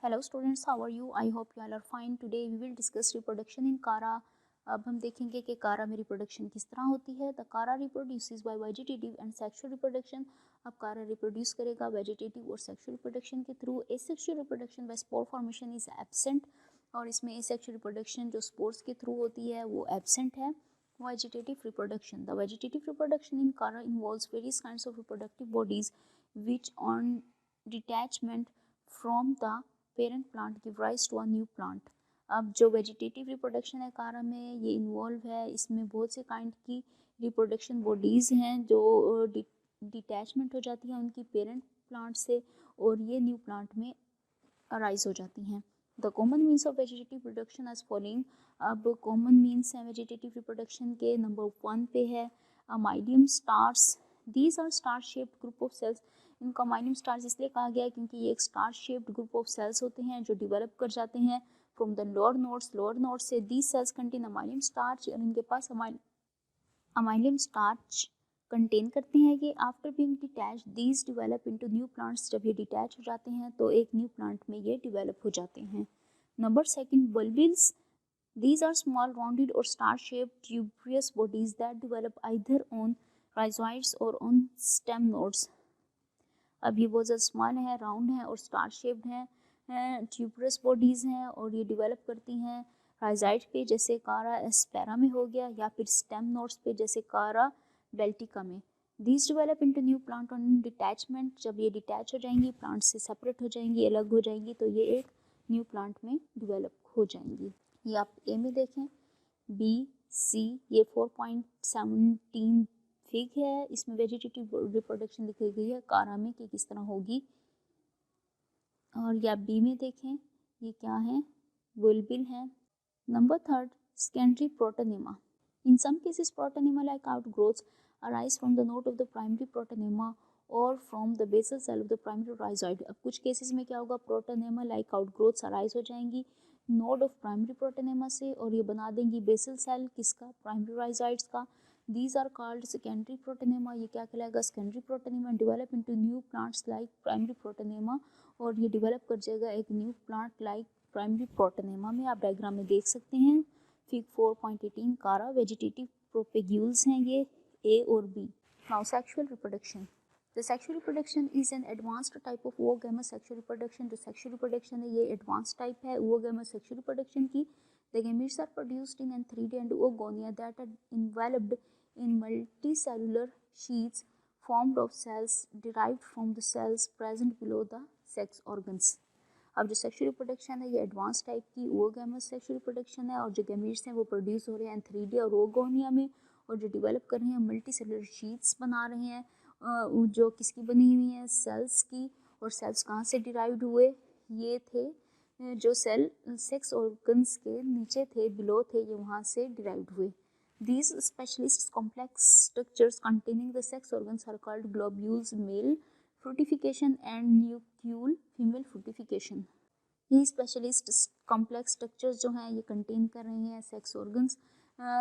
Hello students, how are you? I hope you all are fine. Today we will discuss reproduction in Chara. अब हम देखेंगे कि कारा में रिप्रोडक्शन किस तरह होती है। द कारा reproduces bye vegetative and sexual reproduction. अब कारा रिप्रोड्यूस करेगा वेजिटेटिव और सेक्सुअल रिप्रोडक्शन के through. Asexual reproduction by spore formation is absent, और इसमें एसेक्सुअल रिप्रोडक्शन जो स्पोर्स के थ्रू होती है वो एब्सेंट है। Vegetative reproduction. The vegetative reproduction in Kara involves various kinds of reproductive bodies which on detachment from the parent plant give rise to a new plant. अब जो vegetative reproduction है कारा में ये इन्वॉल्व है, इसमें बहुत से काइंड की रिप्रोडक्शन बॉडीज़ हैं जो डिटैचमेंट हो जाती हैं उनकी पेरेंट प्लांट से, और ये न्यू प्लांट में अराइज हो जाती हैं। The common means of vegetative reproduction as following. अब कॉमन मीन्स हैं वेजिटेटिव रिप्रोडक्शन के, नंबर 1 पे है amylum stars. These are star shaped group of cells. इनका माइलियम स्टार्स इसलिए कहा गया है क्योंकि ये एक star shaped group of cells होते हैं जो डेवलप कर जाते हैं फ्रॉम द लोअर नोड्स से। These cells contain amylum starch, और इनके पास अमाइलियम स्टार्च कंटेन करते हैं कि after being detach these develop into new plants. जब ये डिटैच हो जाते हैं तो एक न्यू प्लांट में ये डेवलप हो जाते हैं। Number 2, bulbils. These are small rounded or star-shaped tuberous bodies that develop either on rhizoids or on stem nodes. अब ये बहुत ज़्यादा स्मॉल है, राउंड है और स्टार शेप्ड है, ट्यूबरस बॉडीज़ हैं और ये डेवलप करती हैं राइजाइड पे जैसे कारा एस्पेरा में हो गया, या फिर स्टेम नोड्स पे जैसे कारा बेल्टिका में। These develop into new plant on detachment. जब ये डिटैच हो जाएंगी, प्लांट से सेपरेट हो जाएंगी, अलग हो जाएंगी, तो ये एक न्यू प्लांट में डेवलप हो जाएंगी। ये आप ए में देखें, बी सी, ये 4.17 फिग है, इसमें वेजिटेटिव रिप्रोडक्शन लिखी गई है कारा में कि किस तरह होगी। और या बी में देखें, ये क्या है, बुलबिल है। Number 3, secondary protonema. In some cases protonema like outgrowths arise from the node of the primary protonema और from the basal cell of the primary rhizoid. अब कुछ केसेस में क्या होगा, प्रोटोनेमा लाइक आउटग्रोथ्स अराइज हो जाएंगी node of primary protonema से, और ये बना देंगी बेसल सेल किसका, प्राइमरी राइजोइड्स का। These are called secondary protonema. ये क्या कहलाएगा, secondary protonema. Develop into new plants like primary protonema, और ये डेवलप कर जाएगा एक new plant like primary protonema में। आप डायग्राम में देख सकते हैं फिग 4.18 कारा वेजिटेटिव प्रोपेग्यूल्स हैं ये, ए और B. Now sexual reproduction. The sexual reproduction is an advanced type of oogamous sexual reproduction. जो sexual reproduction है ये advanced type है oogamous sexual reproduction की। The gametes are produced in antheridia and oogonia that are enveloped in multicellular sheaths formed of cells derived from the cells present below the sex organs. अब जो sexual reproduction है ये advance type की oogamous sexual reproduction है, और जो gametes हैं वो प्रोड्यूस हो रहे हैं एंथरीडिया और oogonia में, और जो डेवलप कर रहे हैं मल्टी सेलुलर शीट्स बना रहे हैं जो किसकी बनी हुई है, सेल्स की। और सेल्स कहाँ से डिराइव्ड हुए, ये थे जो सेल सेक्स ऑर्गन्स के नीचे थे, बिलो थे, ये वहाँ से डिराइव्ड हुए। These specialist complex structures containing the sex organs are called globules male fructification and nucleus female fructification. ये स्पेशलिस्ट कॉम्प्लेक्स स्ट्रक्चर्स जो हैं ये कंटेन कर रहे हैं सेक्स ऑर्गन्स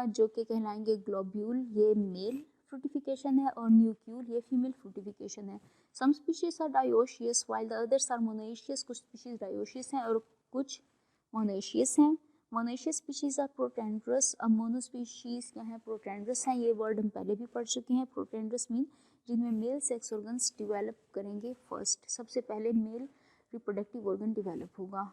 जो कि कहलाएंगे ग्लोब्यूल, ये मेल फ्रूटिफिकेशन है, और न्यूक्यूल ये फीमेल फ्रूटिफिकेशन है। Some species are dioecious while the others are monoecious. कुछ स्पीशीज डायोशियस हैं और कुछ मोनोशियस हैं। Monoecious species are protandrous. अब मोनो स्पीशीज क्या है, प्रोटेंड्रस हैं। ये वर्ड हम पहले भी पढ़ चुके हैं। प्रोटेंड्रस मीन जिनमें मेल सेक्स ऑर्गन्स डेवलप करेंगे फर्स्ट, सबसे पहले मेल रिप्रोडक्टिव ऑर्गन डेवलप होगा।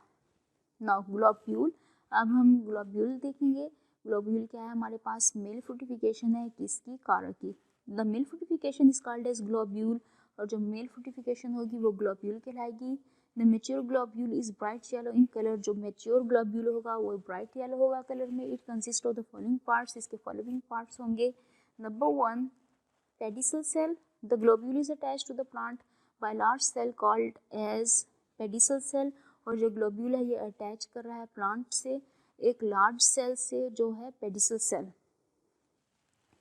Now globule. अब हम ग्लोब्यूल देखेंगे। ग्लोब्यूल क्या है, हमारे पास मेल फ्रूटिफिकेशन है किसकी, कारा की। The male fructification is called as globule, और जो मेल फ्रूटिफिकेशन होगी वो ग्लोब्यूल कहलाएगी। The mature globule is bright yellow in colour. जो मेच्योर ग्लोब्यूल होगा वो ब्राइट येलो होगा कलर में। It consist of the following parts. इसके फॉलोइंग पार्ट्स होंगे। Number 1, pedicel cell. The globule is attached to the plant by large cell called as pedicel cell, और जो globule है ये अटैच कर रहा है प्लांट से एक लार्ज सेल से जो है pedicel cell.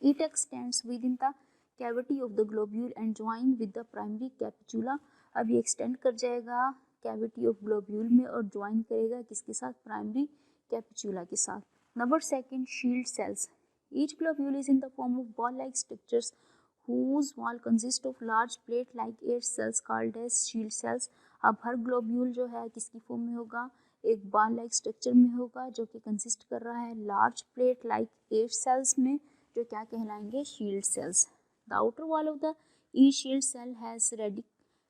It extends within the cavity of the globule and join with the primary capitula. अब ये एक्सटेंड कर जाएगा कैविटी ऑफ ग्लोब्यूल में और ज्वाइन करेगा किसके साथ, प्राइमरी कैपिचुला के साथ। Number 2, shield cells. Each globule is in the form of ball like structures whose wall consists of large plate like 8 cells called as shield cells। अब हर globule जो है किसकी फॉर्म में होगा, एक बॉल लाइक स्ट्रक्चर में होगा जो कि कंसिस्ट कर रहा है लार्ज प्लेट लाइक 8 सेल्स में, जो क्या कहलाएंगे, shield cells. The outer wall of the E shield cell has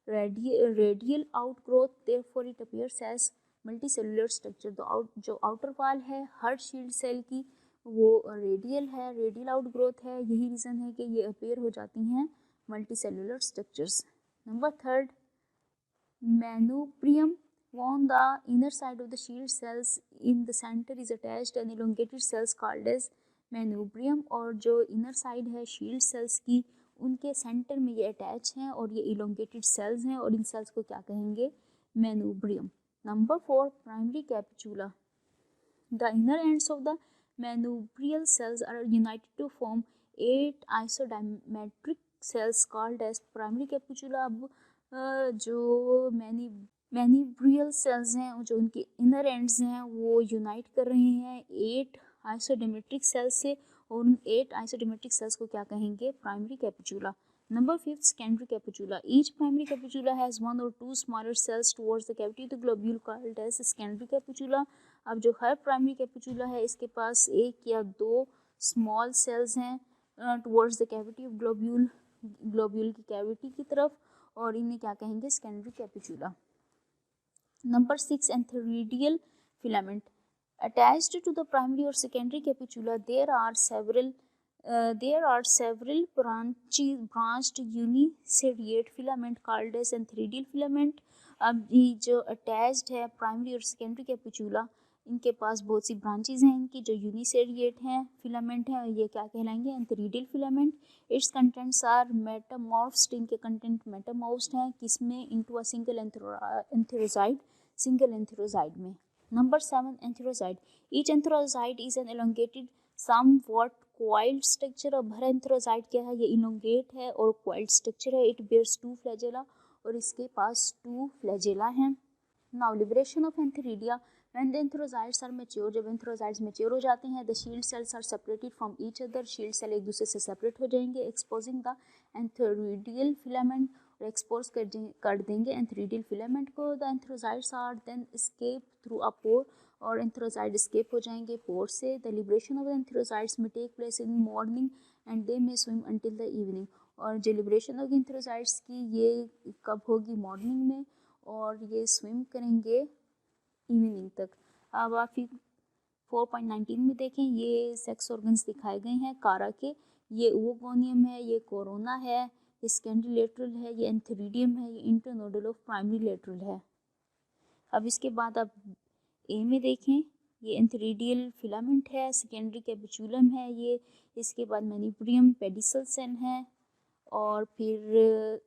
radial outgrowth, therefore it appears as multi cellular structure. जो आउटर वॉल है हर शील्ड सेल की वो रेडियल है, रेडियल आउटग्रोथ है, यही रीज़न है कि ये अपीयर हो जाती हैं multi cellular structures. Number third, manubrium on the inner side of the shield cells, in the center is attached an elongated cells called as manubrium। और जो इनर साइड है शील्ड सेल्स की उनके सेंटर में ये अटैच हैं और ये इलोंगेटेड सेल्स हैं और इन सेल्स को क्या कहेंगे, manubrium। Number four, primary capitula. The inner ends of the manubrial cells are united to form 8 isodiametric cells called as primary capitula। अब जो मैनिब्रियल सेल्स हैं जो उनके इनर एंड्स हैं वो यूनाइट कर रहे हैं 8 आइसोडेमेट्रिक सेल्स से, और उन 8 आइसोडेमेट्रिक सेल्स को क्या कहेंगे, primary कैपिचुला। Number 5, secondary capitula. Each primary capitula has 1 or 2 smaller cells towards the cavity of the globule called as secondary capitula। अब जो हर प्राइमरी कैपिचुला है इसके पास एक या दो स्मॉल सेल्स हैं towards the cavity of globule, globule की कैविटी की तरफ, और इन्हें क्या कहेंगे, secondary capitula. Number 6, antheridial filament. Attached to the primary और secondary capitula there are several branched uniseriate filament called as entheridial filament। अब ये जो अटैच्ड है प्राइमरी और सेकेंडरी कैपिचुला, इनके पास बहुत सी ब्रांचेज हैं इनकी जो यूनिसेरिएट हैं, फिलामेंट हैं, ये क्या कहलाएंगे, antheridial filament. Its contents are metamorphosed, इनके कंटेंट मेटामॉर्फ्ड हैं, किसमें, into a single antherozoid, single antherozoid में। Number 7, antherozoid. Each antherozoid is an elongated somewhat coiled structure. अब हर एंथेरोजाइड क्या है, ये इलोंगेट है और क्वाइल्ड स्ट्रक्चर है। इट बेयर्स 2 फ्लैजेला, और इसके पास 2 फ्लैजेला हैं। Now liberation of antheridia. When the antherozoids are mature, जब एंथेरोजाइड्स मैच्योर हो जाते हैं, the shield cells are separated from each other, shield cell एक दूसरे से सेपरेट हो जाएंगे, एक्सपोजिंग द एंथेरिडियल फिलामेंट, और एक्सपोज कर देंगे एंथेरिडियल फिलामेंट को। The antherozoids are then escape through a pore, और एंथेरोजाइड एस्केप हो जाएंगे पोर से। The liberation of the antherozoids may take place in morning and they may swim until the evening. और जो liberation होगी एंथेरोजाइड्स की ये कब होगी, मॉर्निंग में, और ये स्विम करेंगे इवनिंग तक। अब आप 4.19 में देखें, ये सेक्स ऑर्गन्स दिखाए गए हैं कारा के। ये ओवोगोनियम है, ये कोरोना है, ये सेकेंडरी लेटरल है, ये एंथेरिडियम है, ये इंटरनोडल ऑफ प्राइमरी लेटरल है। अब इसके बाद आप ए में देखें, ये एंथेरिडियल फिलामेंट है, सेकेंडरी कैपिचुलम है ये, इसके बाद मैनिब्रियम पेडिसल सेल है, और फिर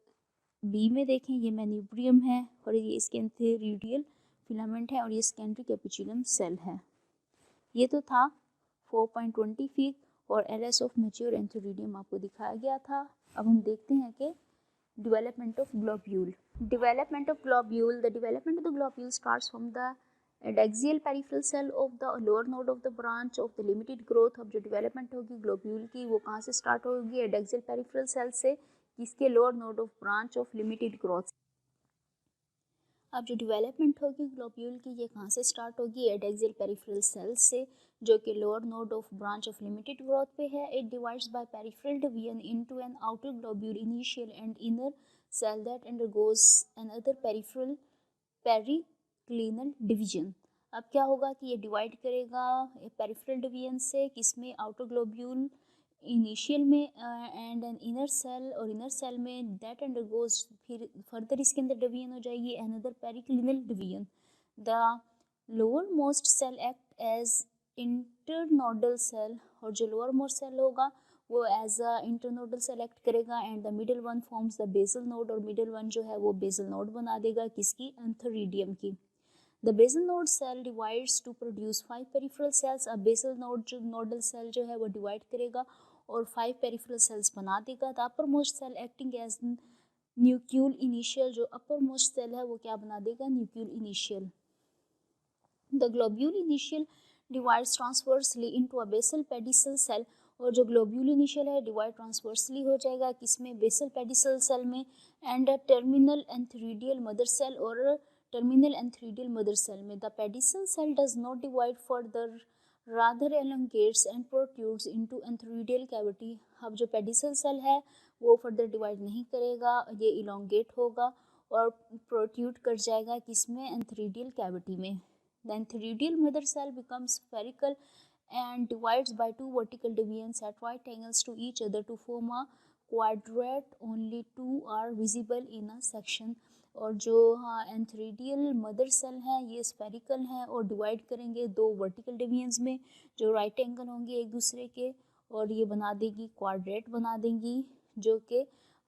बी में देखें ये मैनिब्रियम है और ये इसके एंथेरिडियल फिलामेंट है, और ये सेकेंडरी कैपिचुलम सेल है। ये तो था 4.20 फीट और एलएस ऑफ मैच्योर एंथेरिडियम आपको दिखाया गया था। अब हम देखते हैं कि development of globule। Development of globule, the development of the globule starts from the adaxial peripheral cell of the lower node of the branch of the limited growth। अब जो development होगी globule की वो कहाँ से start होगी, adaxial peripheral cell से, किसके, lower node of branch of limited growth। अब जो डेवलपमेंट होगी ग्लोब्यूल की ये कहाँ से स्टार्ट होगी, एडेक्सियल पेरिफेरल सेल्स से, जो कि lower node of branch of limited growth पे है। It divides by peripheral division into an outer globule initial and inner cell that undergoes another peripheral periclinal division. अब क्या होगा कि ये डिवाइड करेगा पेरिफेरल डिवीजन से, किसमें, आउटर ग्लोब्यूल इनिशियल में एंड एन इनर सेल, और इनर सेल में दैट अंडरगोज, फिर फर्दर इसके अंदर डिवीजन हो जाएगी another periclinal division. The lower most cell act as internodal cell, और जो लोअर मोस्ट सेल होगा वो as a internodal cell act करेगा, and the middle one forms the basal node, और मिडिल वन जो है वो बेसल नोड बना देगा, किसकी, एंथेरिडियम की। The basal node cell divides to produce 5 peripheral cells। अब basal node जो nodal cell जो है वो divide करेगा और 5 peripheral cells बना देगा। The uppermost cell acting as nucleus initial, जो uppermost cell है वो क्या बना देगा, nucleus initial। The globule initial divides transversely into a basal pedicel cell और जो ग्लोब्यूल इनिशियल है डिवाइड ट्रांसवर्सली हो जाएगा किसमें, बेसल पेडिसल सेल में, and terminal antheridial mother cell और टर्मिनल एंथरीडियल मदर सेल में। The pedicel cell does not divide further rather elongates and protrudes into antheridial cavity. अब जो पेडिसल सेल है वो फर्दर डिवाइड नहीं करेगा, ये इलोंगेट होगा और प्रोट्यूड कर जाएगा किसमें, एंथरीडियल कैविटी में। The antheridial mother cell becomes spherical and divides by two vertical divisions at right angles to each other to form a quadrate. Only two are visible in a section। और जो एंथरीडियल mother cell हैं ये spherical हैं और divide करेंगे दो vertical divisions में जो राइट एंगल होंगे एक दूसरे के, और ये बना देगी क्वाड्रेट बना देंगी जो कि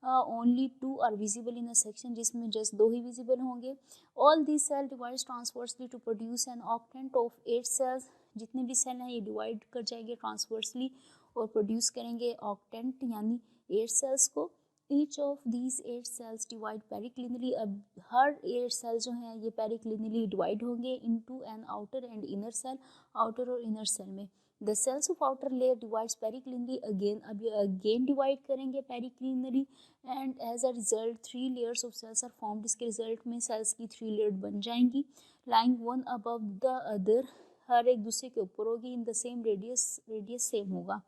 only two are visible in a section, जिसमें जस्ट दो ही विजिबल होंगे। All this cell divides transversely to produce an octant of 8 cells. जितने भी सेल हैं ये डिवाइड कर जाएंगे ट्रांसवर्सली और प्रोड्यूस करेंगे ऑक्टेंट यानी 8 सेल्स को। Each of these 8 cells divide periclinally. अब हर 8 सेल जो हैं ये पेरिक्लिनली डिवाइड होंगे into an outer and inner cell, outer और इनर सेल में। The cells of outer layer divides periclinally again. अब ये अगेन डिवाइड करेंगे periclinally and as a result 3 layers of cells are formed. इसके result में cells की 3 layer बन जाएंगी lying one above the other, हर एक दूसरे के ऊपर होगी, in the same radius same होगा।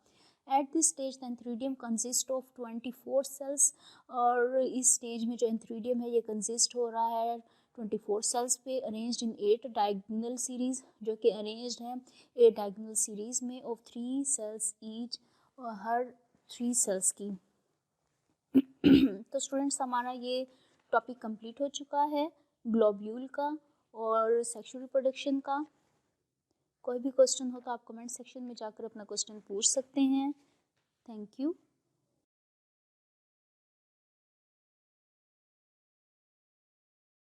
At this stage the antheridium consist of 24 cells. और इस स्टेज में जो एंथरीडियम है ये कंसिस्ट हो रहा है 24 सेल्स पे, अरेंज्ड इन 8 डायगोनल सीरीज, जो कि अरेंज्ड है 8 डायगोनल सीरीज में ऑफ 3 सेल्स ईच, और हर 3 सेल्स की। तो स्टूडेंट्स हमारा ये टॉपिक कंप्लीट हो चुका है ग्लोब्यूल का और सेक्सुअल रिप्रोडक्शन का। कोई भी क्वेश्चन हो तो आप कमेंट सेक्शन में जाकर अपना क्वेश्चन पूछ सकते हैं। Thank you.